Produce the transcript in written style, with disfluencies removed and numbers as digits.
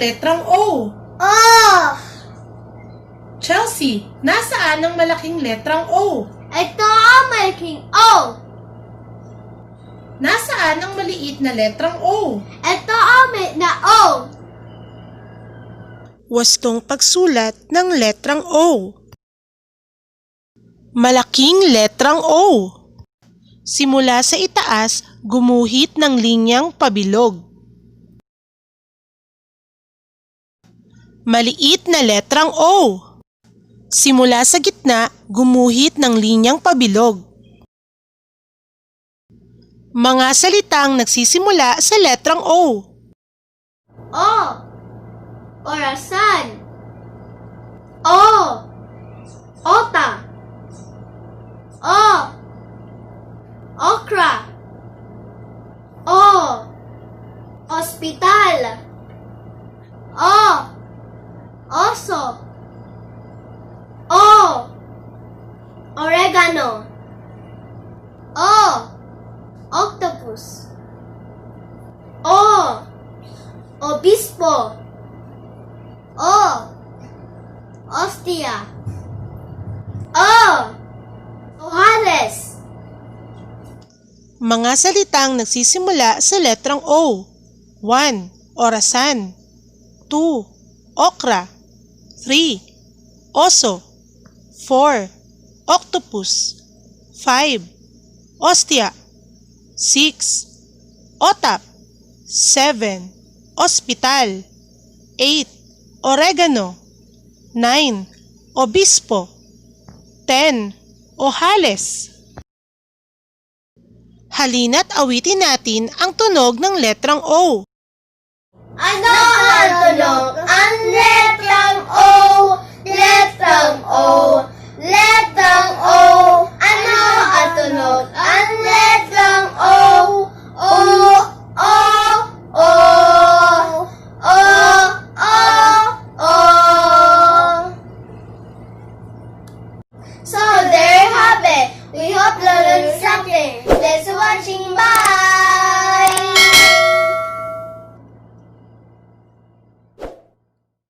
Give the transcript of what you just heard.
letrang O? Oh! Chelsea, nasaan ang malaking letrang O? Ito ang malaking O. Nasaan ang maliit na letrang O? Ito ang maliit na O. Wastong pagsulat ng letrang O. Malaking letrang O. Simula sa itaas, gumuhit ng linyang pabilog. Maliit na letrang O. Simula sa gitna, gumuhit ng linyang pabilog. Mga salitang nagsisimula sa letrang O. O. Orasan. O. Ota. O. Okra. O. Ospital. O. Oso. O. Oregano. O. Octopus. O. Obispo. O. Ostia. O. Ojales. Mga salitang nagsisimula sa letrang O. 1. Orasan. 2. Okra. 3. Oso. 4. Octopus. 5. Ostia. 6. Otap. 7. Ospital. 8. Oregano. 9. Obispo. 10. Ojales. Halina't awitin natin ang tunog ng letrang O. Ano ang tunog ang letra